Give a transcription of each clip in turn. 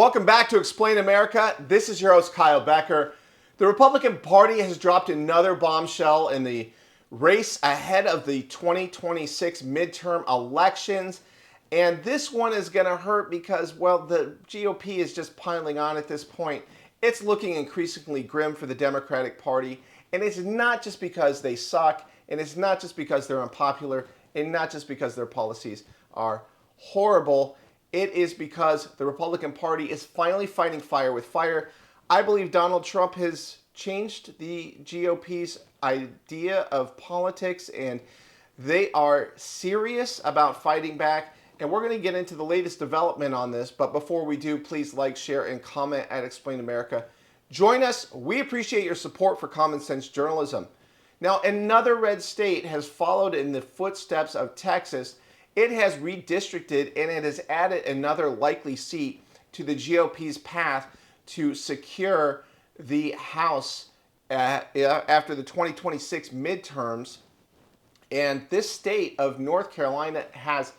Welcome back to Explain America. This is your host, Kyle Becker. The Republican Party has dropped another bombshell in the race ahead of the 2026 midterm elections. And this one is going to hurt because, well, the GOP is just piling on at this point. It's looking increasingly grim for the Democratic Party. And it's not just because they suck, and it's not just because they're unpopular, and not just because their policies are horrible. It is because the Republican Party is finally fighting fire with fire. I believe Donald Trump has changed the GOP's idea of politics, and they are serious about fighting back. And we're going to get into the latest development on this. But before we do, please like, share, and comment at Explain America. Join us. We appreciate your support for common sense journalism. Now, another red state has followed in the footsteps of Texas. It has redistricted and it has added another likely seat to the GOP's path to secure the House after the 2026 midterms. And this state of North Carolina has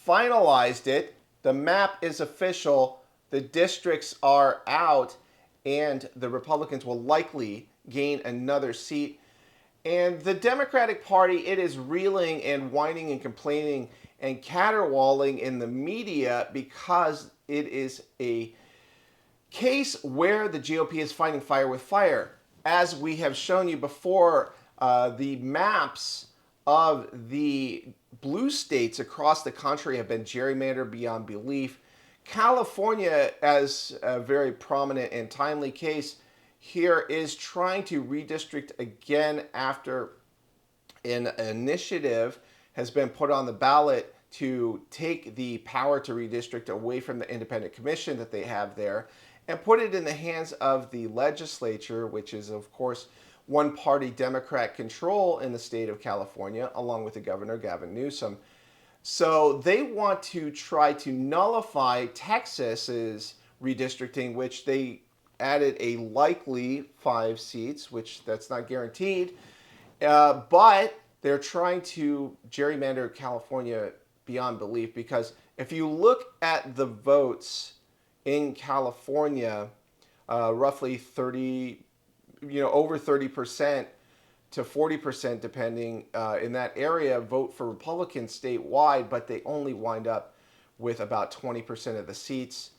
finalized it. The map is official. The districts are out, and the Republicans will likely gain another seat. And the Democratic Party, it is reeling and whining and complaining and caterwauling in the media because it is a case where the GOP is fighting fire with fire. As we have shown you before, the maps of the blue states across the country have been gerrymandered beyond belief. California, as a very prominent and timely case here, is trying to redistrict again after an initiative has been put on the ballot to take the power to redistrict away from the independent commission that they have there and put it in the hands of the legislature, which is, of course, one-party Democrat control in the state of California, along with the governor, Gavin Newsom. So they want to try to nullify Texas's redistricting, which they added a likely 5 seats, which that's not guaranteed. But they're trying to gerrymander California beyond belief, because if you look at the votes in California, roughly 30, over 30% to 40%, depending in that area, vote for Republicans statewide, but they only wind up with about 20% of the seats.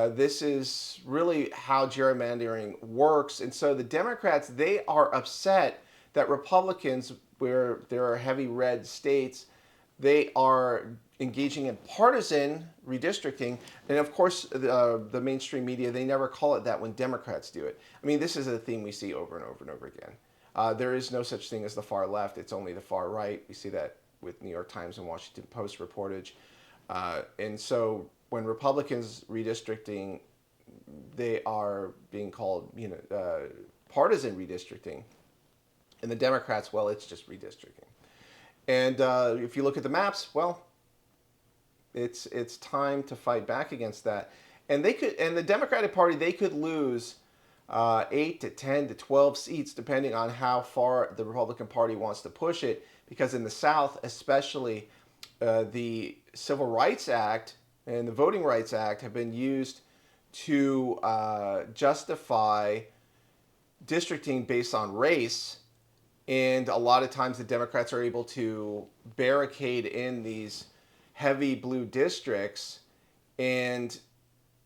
This is really how gerrymandering works. And so the Democrats, they are upset that Republicans, where there are heavy red states, they are engaging in partisan redistricting. And of course, the mainstream media, they never call it that when Democrats do it. I mean, this is a theme we see over and over and over again. There is no such thing as the far left. It's only the far right. We see that with New York Times and Washington Post reportage. And so when Republicans redistricting, they are being called, partisan redistricting. And the Democrats, well, it's just redistricting. And if you look at the maps, well, it's time to fight back against that. And the Democratic Party, they could lose 8 to 10 to 12 seats, depending on how far the Republican Party wants to push it. Because in the South, especially, the Civil Rights Act and the Voting Rights Act have been used to justify districting based on race. And a lot of times the Democrats are able to barricade in these heavy blue districts, and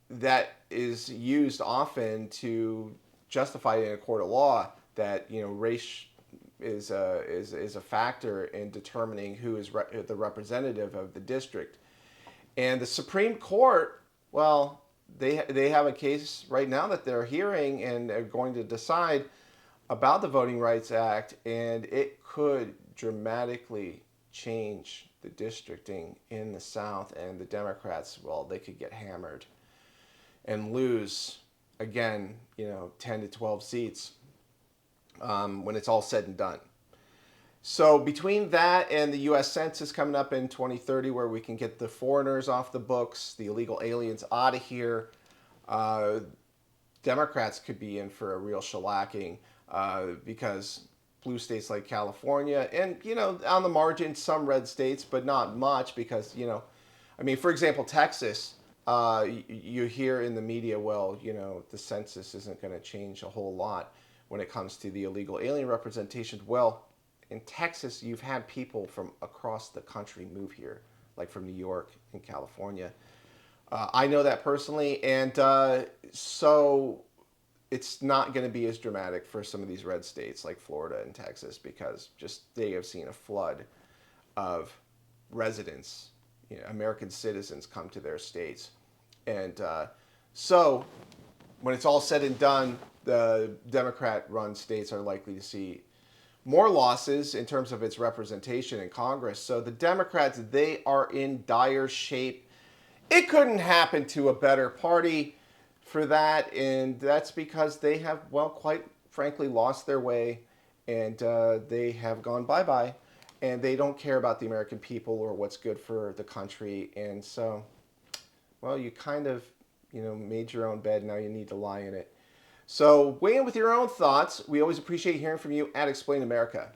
that is used often to justify in a court of law that race is a factor in determining who is the representative of the district. And the Supreme Court, well, they have a case right now that they're hearing and are going to decide about the Voting Rights Act, and it could dramatically change the districting in the South, and the Democrats, well, they could get hammered and lose again, 10 to 12 seats when it's all said and done. So between that and the U.S. Census coming up in 2030, where we can get the foreigners off the books, the illegal aliens out of here, Democrats could be in for a real shellacking because blue states like California and, on the margin, some red states, but not much because, for example, Texas, You hear in the media, well, the census isn't going to change a whole lot when it comes to the illegal alien representation. Well, in Texas, you've had people from across the country move here, like from New York and California. I know that personally, and so it's not going to be as dramatic for some of these red states like Florida and Texas because just they have seen a flood of residents, American citizens come to their states. And so when it's all said and done, the Democrat run states are likely to see more losses in terms of its representation in Congress. So the Democrats, they are in dire shape. It couldn't happen to a better party for that, and that's because they have, well, quite frankly, lost their way, and they have gone bye-bye, and they don't care about the American people or what's good for the country, and so, well, you kind of, made your own bed, now you need to lie in it. So weigh in with your own thoughts. We always appreciate hearing from you at Explain America.